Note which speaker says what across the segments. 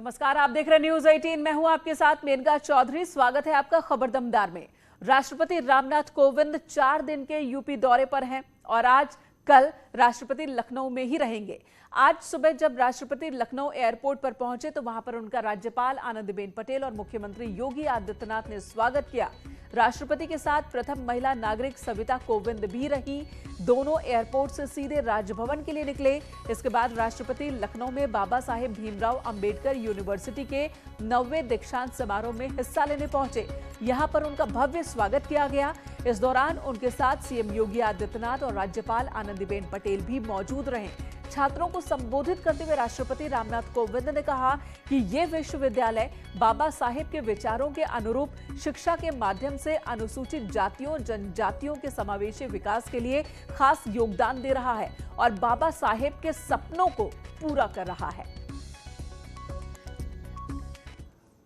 Speaker 1: नमस्कार, आप देख रहे हैं न्यूज 18। मैं हूं आपके साथ मेनका चौधरी। स्वागत है आपका खबर दमदार में। राष्ट्रपति रामनाथ कोविंद 4 दिन के यूपी दौरे पर हैं और आज कल राष्ट्रपति लखनऊ में ही रहेंगे। आज सुबह जब राष्ट्रपति लखनऊ एयरपोर्ट पर पहुंचे तो वहां पर उनका राज्यपाल आनंदीबेन पटेल और मुख्यमंत्री योगी आदित्यनाथ ने स्वागत किया। राष्ट्रपति के साथ प्रथम महिला नागरिक सविता कोविंद भी रही। दोनों एयरपोर्ट से सीधे राजभवन के लिए निकले। इसके बाद राष्ट्रपति लखनऊ में बाबा साहेब भीमराव अंबेडकर यूनिवर्सिटी के 90वें दीक्षांत समारोह में हिस्सा लेने पहुंचे। यहां पर उनका भव्य स्वागत किया गया। इस दौरान उनके साथ सीएम योगी आदित्यनाथ और राज्यपाल आनंदीबेन पटेल भी मौजूद रहे। छात्रों को संबोधित करते हुए राष्ट्रपति रामनाथ कोविंद ने कहा कि ये विश्वविद्यालय बाबा साहेब के विचारों के अनुरूप शिक्षा के माध्यम से अनुसूचित जातियों जनजातियों के समावेशी विकास के लिए खास योगदान दे रहा है और बाबा साहेब के सपनों को पूरा कर रहा है।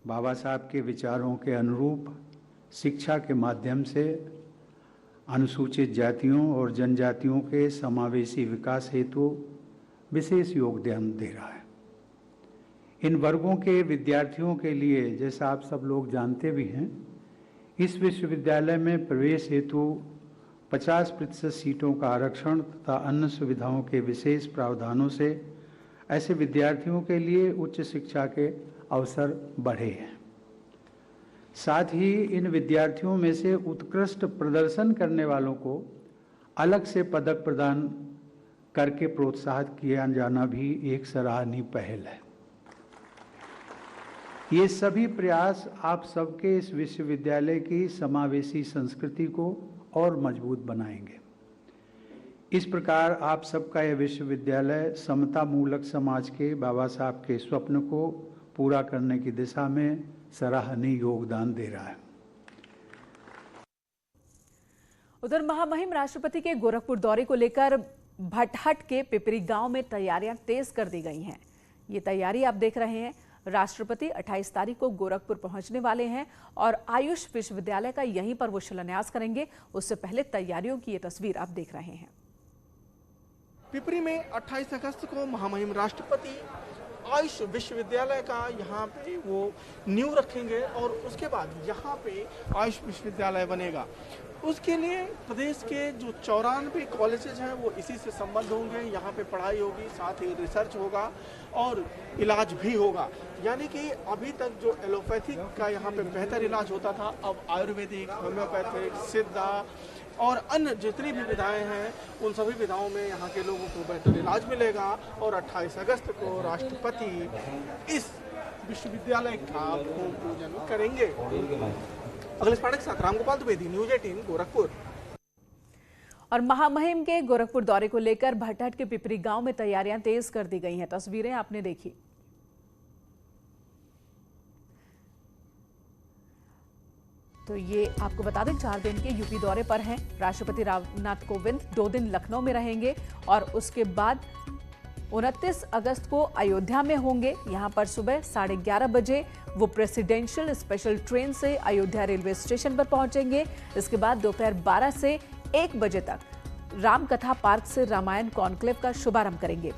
Speaker 2: बाबा साहब के विचारों के अनुरूप शिक्षा के माध्यम से अनुसूचित जातियों और जनजातियों के समावेशी विकास हेतु विशेष योगदान दे रहा है। इन वर्गों के विद्यार्थियों के लिए, जैसा आप सब लोग जानते भी हैं, इस विश्वविद्यालय में प्रवेश हेतु 50% सीटों का आरक्षण तथा अन्य सुविधाओं के विशेष प्रावधानों से ऐसे विद्यार्थियों के लिए उच्च शिक्षा के अवसर बढ़े हैं। साथ ही इन विद्यार्थियों में से उत्कृष्ट प्रदर्शन करने वालों को अलग से पदक प्रदान करके प्रोत्साहित किया जाना भी एक सराहनीय पहल है। ये सभी प्रयास आप सबके इस विश्वविद्यालय की समावेशी संस्कृति को और मजबूत बनाएंगे। इस प्रकार आप सबका यह विश्वविद्यालय समता मूलक समाज के बाबा साहब के स्वप्न को पूरा करने की दिशा में सराहनीय योगदान दे रहा है।
Speaker 1: उधर महामहिम राष्ट्रपति के गोरखपुर दौरे को लेकर भटहट के पिपरी गांव में तैयारियां तेज कर दी गई हैं। ये तैयारी आप देख रहे हैं। राष्ट्रपति 28 तारीख को गोरखपुर पहुंचने वाले हैं और आयुष विश्वविद्यालय का यहीं पर वो शिलान्यास करेंगे। उससे पहले तैयारियों की ये तस्वीर आप देख रहे हैं।
Speaker 3: पिपरी में 28 अगस्त को महामहिम राष्ट्रपति आयुष विश्वविद्यालय का यहाँ पे वो नींव रखेंगे और उसके बाद यहाँ पे आयुष विश्वविद्यालय बनेगा। उसके लिए प्रदेश के जो 94 कॉलेजेस हैं वो इसी से संबद्ध होंगे। यहाँ पे पढ़ाई होगी, साथ ही रिसर्च होगा और इलाज भी होगा। यानी कि अभी तक जो एलोपैथिक का यहाँ पे बेहतर इलाज होता था, अब आयुर्वेदिक, होम्योपैथिक, सिद्धा और अन्य जितनी भी विधाएं हैं उन सभी विधाओं में यहाँ के लोगों को बेहतर इलाज मिलेगा। और 28 अगस्त को राष्ट्रपति इस विश्वविद्यालय का भूमि पूजन करेंगे। अखिलेश पांडे के साथ रामगोपाल द्विवेदी, न्यूज 18 गोरखपुर।
Speaker 1: और महामहिम के गोरखपुर दौरे को लेकर भटहट के पिपरी गांव में तैयारियां तेज कर दी गई हैं। तस्वीरें आपने देखी। तो ये आपको बता दें 4 दिन के यूपी दौरे पर हैं राष्ट्रपति रामनाथ कोविंद। 2 दिन लखनऊ में रहेंगे और उसके बाद 29 अगस्त को अयोध्या में होंगे। यहां पर सुबह 11:30 बजे वो प्रेसिडेंशियल स्पेशल ट्रेन से अयोध्या रेलवे स्टेशन पर पहुंचेंगे। इसके बाद दोपहर 12 से 1 बजे तक राम कथा पार्क से रामायण कॉन्क्लेव का शुभारंभ करेंगे।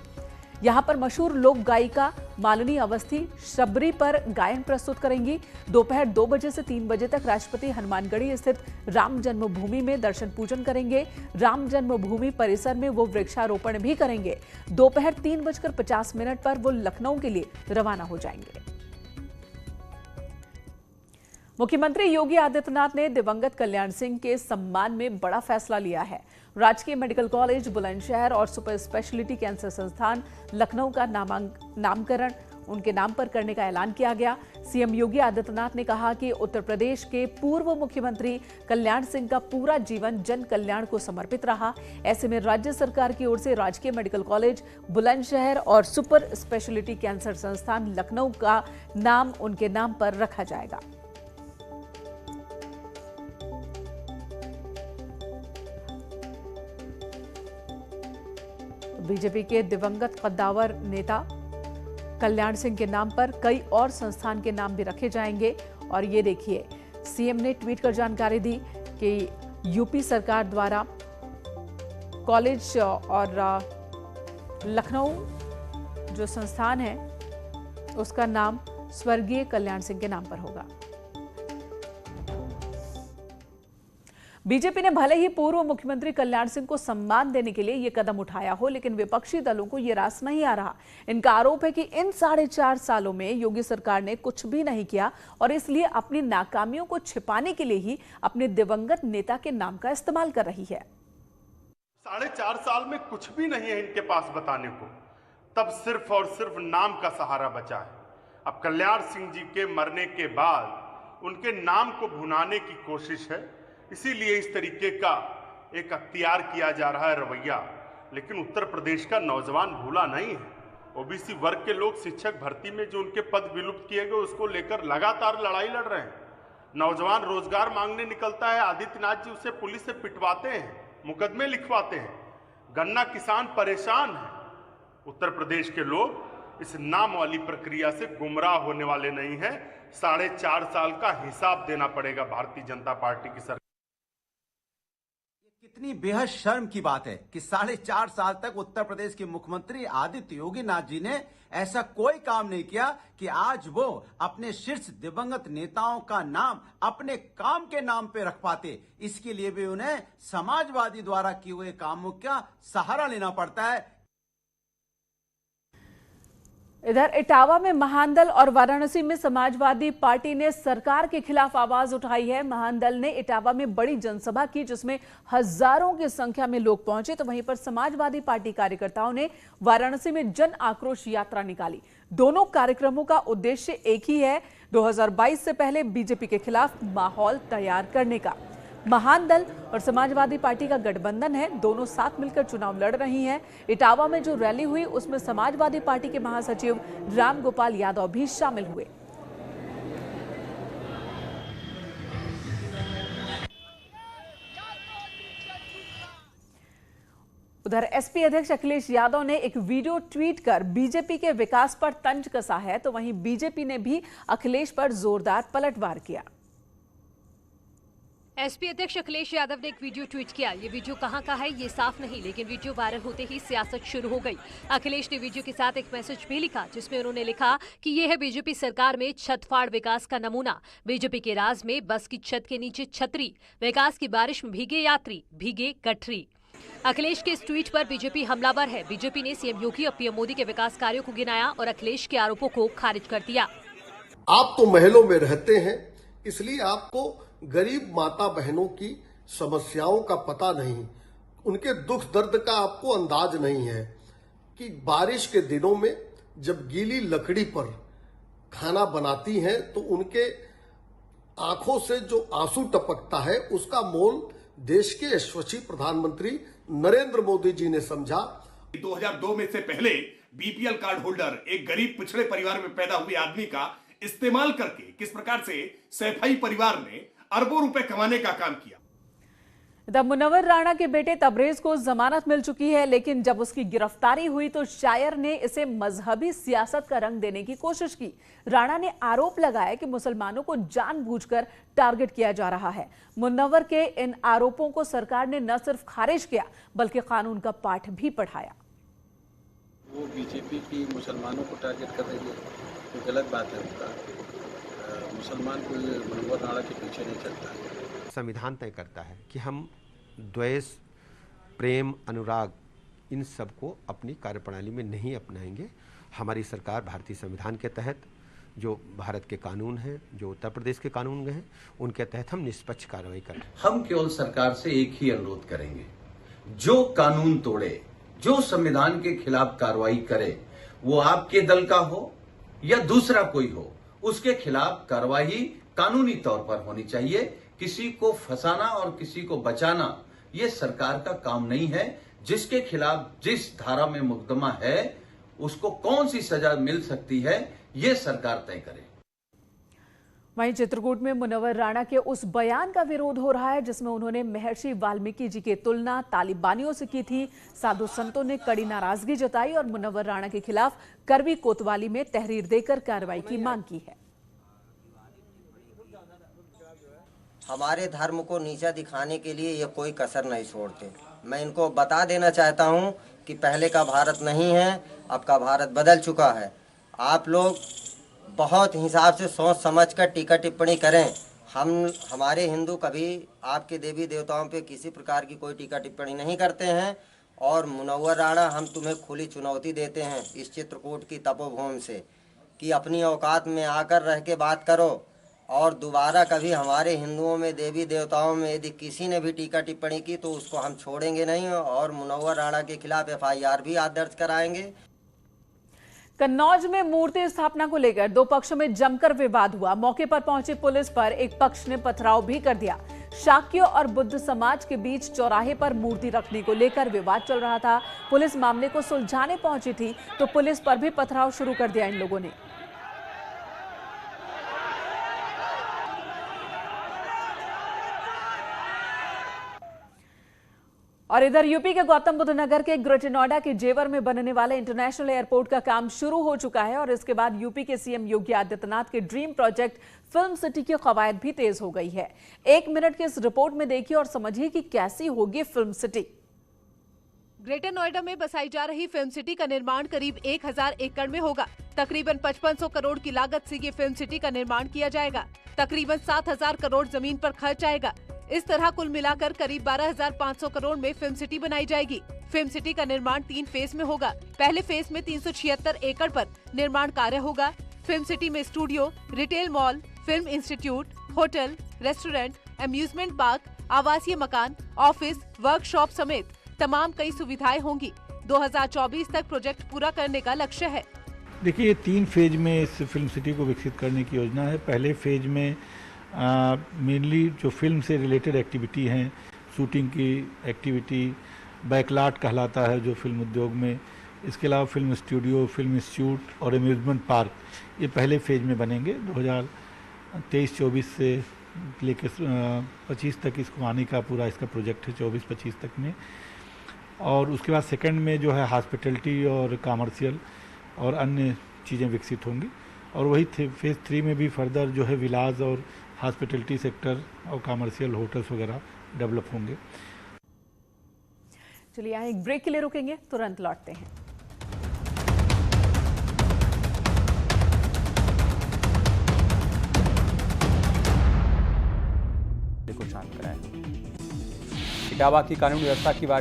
Speaker 1: यहां पर मशहूर लोक गायिका मालिनी अवस्थी शबरी पर गायन प्रस्तुत करेंगी। दोपहर 2 बजे से 3 बजे तक राष्ट्रपति हनुमानगढ़ी स्थित राम जन्मभूमि में दर्शन पूजन करेंगे। राम जन्मभूमि परिसर में वो वृक्षारोपण भी करेंगे। दोपहर 3:50 पर वो लखनऊ के लिए रवाना हो जाएंगे। मुख्यमंत्री योगी आदित्यनाथ ने दिवंगत कल्याण सिंह के सम्मान में बड़ा फैसला लिया है। राजकीय मेडिकल कॉलेज बुलंदशहर और सुपर स्पेशलिटी कैंसर संस्थान लखनऊ का नामकरण उनके नाम पर करने का ऐलान किया गया। सीएम योगी आदित्यनाथ ने कहा कि उत्तर प्रदेश के पूर्व मुख्यमंत्री कल्याण सिंह का पूरा जीवन जन कल्याण को समर्पित रहा। ऐसे में राज्य सरकार की ओर से राजकीय मेडिकल कॉलेज बुलंदशहर और सुपर स्पेशलिटी कैंसर संस्थान लखनऊ का नाम उनके नाम पर रखा जाएगा। बीजेपी के दिवंगत कद्दावर नेता कल्याण सिंह के नाम पर कई और संस्थान के नाम भी रखे जाएंगे। और ये देखिए, सीएम ने ट्वीट कर जानकारी दी कि यूपी सरकार द्वारा कॉलेज और लखनऊ जो संस्थान है उसका नाम स्वर्गीय कल्याण सिंह के नाम पर होगा। बीजेपी ने भले ही पूर्व मुख्यमंत्री कल्याण सिंह को सम्मान देने के लिए यह कदम उठाया हो, लेकिन विपक्षी दलों को यह रास नहीं आ रहा। इनका आरोप है कि इन 4.5 सालों में योगी सरकार ने कुछ भी नहीं किया और इसलिए अपनी नाकामियों को छिपाने के लिए ही अपने दिवंगत नेता के नाम का इस्तेमाल कर रही है।
Speaker 4: 4.5 साल में कुछ भी नहीं है इनके पास बताने को, तब सिर्फ और सिर्फ नाम का सहारा बचा है। अब कल्याण सिंह जी के मरने के बाद उनके नाम को भुनाने की कोशिश है, इसीलिए इस तरीके का एक अख्तियार किया जा रहा है रवैया। लेकिन उत्तर प्रदेश का नौजवान भूला नहीं है। ओबीसी वर्ग के लोग शिक्षक भर्ती में जो उनके पद विलुप्त किए गए उसको लेकर लगातार लड़ाई लड़ रहे हैं। नौजवान रोजगार मांगने निकलता है, आदित्यनाथ जी उसे पुलिस से पिटवाते हैं, मुकदमे लिखवाते हैं। गन्ना किसान परेशान है। उत्तर प्रदेश के लोग इस नाम वाली प्रक्रिया से गुमराह होने वाले नहीं हैं। 4.5 साल का हिसाब देना पड़ेगा भारतीय जनता पार्टी की सरकार।
Speaker 5: कितनी बेहद शर्म की बात है कि 4.5 साल तक उत्तर प्रदेश के मुख्यमंत्री आदित्य योगी नाथ जी ने ऐसा कोई काम नहीं किया कि आज वो अपने शीर्ष दिवंगत नेताओं का नाम अपने काम के नाम पे रख पाते। इसके लिए भी उन्हें समाजवादी द्वारा किए हुए कामों का सहारा लेना पड़ता है।
Speaker 1: इधर इटावा में महानदल और वाराणसी में समाजवादी पार्टी ने सरकार के खिलाफ आवाज उठाई है। महानदल ने इटावा में बड़ी जनसभा की जिसमें हजारों की संख्या में लोग पहुंचे, तो वहीं पर समाजवादी पार्टी कार्यकर्ताओं ने वाराणसी में जन आक्रोश यात्रा निकाली। दोनों कार्यक्रमों का उद्देश्य एक ही है, 2022 से पहले बीजेपी के खिलाफ माहौल तैयार करने का। महानदल और समाजवादी पार्टी का गठबंधन है, दोनों साथ मिलकर चुनाव लड़ रही हैं। इटावा में जो रैली हुई उसमें समाजवादी पार्टी के महासचिव रामगोपाल यादव भी शामिल हुए। उधर एसपी अध्यक्ष अखिलेश यादव ने एक वीडियो ट्वीट कर बीजेपी के विकास पर तंज कसा है, तो वहीं बीजेपी ने भी अखिलेश पर जोरदार पलटवार किया।
Speaker 6: एसपी अध्यक्ष अखिलेश यादव ने एक वीडियो ट्वीट किया। ये वीडियो कहां का है ये साफ नहीं, लेकिन वीडियो वायरल होते ही सियासत शुरू हो गई। अखिलेश ने वीडियो के साथ एक मैसेज भी लिखा जिसमें उन्होंने लिखा कि ये है बीजेपी सरकार में छतफाड़ विकास का नमूना। बीजेपी के राज में बस की छत के नीचे छतरी, विकास की बारिश में भीगे यात्री, भीगे गठरी। अखिलेश के इस ट्वीट पर बीजेपी हमलावर है। बीजेपी ने सीएम योगी और पीएम मोदी के विकास कार्यों को गिनाया और अखिलेश के आरोपों को खारिज कर दिया।
Speaker 7: आप तो महलों में रहते हैं, इसलिए आपको गरीब माता बहनों की समस्याओं का पता नहीं, उनके दुख दर्द का आपको अंदाज नहीं है कि बारिश के दिनों में जब गीली लकड़ी पर खाना बनाती हैं तो उनके आंखों से जो आंसू टपकता है उसका मोल देश के यशस्वी प्रधानमंत्री नरेंद्र मोदी जी ने समझा।
Speaker 8: 2002 में से पहले बीपीएल कार्ड होल्डर एक गरीब पिछड़े परिवार में पैदा हुए आदमी का इस्तेमाल करके किस प्रकार से सैफई परिवार ने अरबों रुपए कमाने का काम किया।
Speaker 1: मुनव्वर राणा के बेटे तबरेज को जमानत मिल चुकी है, लेकिन जब उसकी गिरफ्तारी हुई तो शायर ने इसे मजहबी सियासत का रंग देने की कोशिश की। राणा ने आरोप लगाया कि मुसलमानों को जानबूझकर टारगेट किया जा रहा है। मुनव्वर के इन आरोपों को सरकार ने न सिर्फ खारिज किया बल्कि कानून का पाठ भी पढ़ाया।
Speaker 9: वो बीजेपी की मुसलमानों को टारगेट कर रही है, तो गलत बात है। उनका मुसलमान कोई मुनव्वर राणा के पीछे नहीं चलता है।
Speaker 10: संविधान तय करता है कि हम द्वेष, प्रेम, अनुराग इन सब को अपनी कार्यप्रणाली में नहीं अपनाएंगे। हमारी सरकार भारतीय संविधान के तहत जो भारत के कानून हैं, जो उत्तर प्रदेश के कानून हैं, उनके तहत हम निष्पक्ष कार्रवाई करें।
Speaker 5: हम केवल सरकार से एक ही अनुरोध करेंगे, जो कानून तोड़े, जो संविधान के खिलाफ कार्रवाई करे, वो आपके दल का हो या दूसरा कोई हो, उसके खिलाफ कार्रवाई कानूनी तौर पर होनी चाहिए। किसी को फंसाना और किसी को बचाना ये सरकार का काम नहीं है। जिसके खिलाफ जिस धारा में मुकदमा है उसको कौन सी सजा मिल सकती है ये सरकार तय करे।
Speaker 1: वहीं चित्रकूट में मुनव्वर राणा के उस बयान का विरोध हो रहा है जिसमें उन्होंने महर्षि वाल्मीकि जी की तुलना तालिबानियों से की थी। साधु संतों ने कड़ी नाराजगी जताई और मुनव्वर राणा के खिलाफ करवी कोतवाली में तहरीर देकर कार्रवाई की मांग की है।
Speaker 11: हमारे धर्म को नीचा दिखाने के लिए ये कोई कसर नहीं छोड़ते। मैं इनको बता देना चाहता हूँ कि पहले का भारत नहीं है, अब का भारत बदल चुका है। आप लोग बहुत हिसाब से सोच समझ कर टीका टिप्पणी करें। हमारे हिंदू कभी आपके देवी देवताओं पे किसी प्रकार की कोई टीका टिप्पणी नहीं करते हैं। और मुनव्वर राणा, हम तुम्हें खुली चुनौती देते हैं इस चित्रकूट की तपोभूमि से कि अपनी औकात में आकर रह के बात करो। और दोबारा कभी हमारे हिंदुओं में देवी देवताओं में यदि किसी ने भी टीका टिप्पणी की तो उसको हम छोड़ेंगे नहीं और मुनव्वर राणा के खिलाफ FIR भी आज दर्ज कराएंगे।
Speaker 1: कन्नौज में मूर्ति स्थापना को लेकर दो पक्षों में जमकर विवाद हुआ। मौके पर पहुंची पुलिस पर एक पक्ष ने पथराव भी कर दिया। शाक्यों और बुद्ध समाज के बीच चौराहे पर मूर्ति रखने को लेकर विवाद चल रहा था। पुलिस मामले को सुलझाने पहुंची थी तो पुलिस पर भी पथराव शुरू कर दिया इन लोगों ने। और इधर यूपी के गौतम बुद्ध नगर के ग्रेटर नोएडा के जेवर में बनने वाले इंटरनेशनल एयरपोर्ट का काम शुरू हो चुका है और इसके बाद यूपी के सीएम योगी आदित्यनाथ के ड्रीम प्रोजेक्ट फिल्म सिटी की कवायद भी तेज हो गई है। 1 मिनट की इस रिपोर्ट में देखिए और समझिए कि कैसी होगी फिल्म सिटी।
Speaker 6: ग्रेटर नोएडा में बसाई जा रही फिल्म सिटी का निर्माण करीब 1000 एकड़ में होगा। तकरीबन 5500 करोड़ की लागत से ये फिल्म सिटी का निर्माण किया जाएगा। तकरीबन 7000 करोड़ जमीन पर खर्च आएगा। इस तरह कुल मिलाकर करीब 12500 करोड़ में फिल्म सिटी बनाई जाएगी। फिल्म सिटी का निर्माण 3 फेज में होगा। पहले फेज में 376 एकड़ पर निर्माण कार्य होगा। फिल्म सिटी में studio, retail mall, film institute, hotel, restaurant, amusement park, आवासीय मकान, ऑफिस, वर्कशॉप समेत तमाम कई सुविधाएं होंगी। 2024 तक प्रोजेक्ट पूरा करने का लक्ष्य है।
Speaker 12: देखिए, ये 3 फेज में इस फिल्म सिटी को विकसित करने की योजना है। पहले फेज में मेनली जो फिल्म से रिलेटेड एक्टिविटी हैं, शूटिंग की एक्टिविटी, बैकलॉट कहलाता है जो फिल्म उद्योग में, इसके अलावा फिल्म स्टूडियो, फिल्म इंस्टीट्यूट और अम्यूजमेंट पार्क, ये पहले फेज में बनेंगे। 2023-24 से लेकर 25 तक इसको आने का पूरा इसका प्रोजेक्ट है, 24-25 तक में। और उसके बाद सेकंड में जो है हॉस्पिटैलिटी और कमर्शियल और अन्य चीज़ें विकसित होंगी। और वही फेज 3 में भी फर्दर जो है विलास और हॉस्पिटैलिटी सेक्टर और कमर्शियल होटल्स वगैरह डेवलप होंगे।
Speaker 1: चलिए यहाँ एक ब्रेक के लिए रुकेंगे, तुरंत लौटते हैं।
Speaker 13: इटावा की कानून व्यवस्था की बात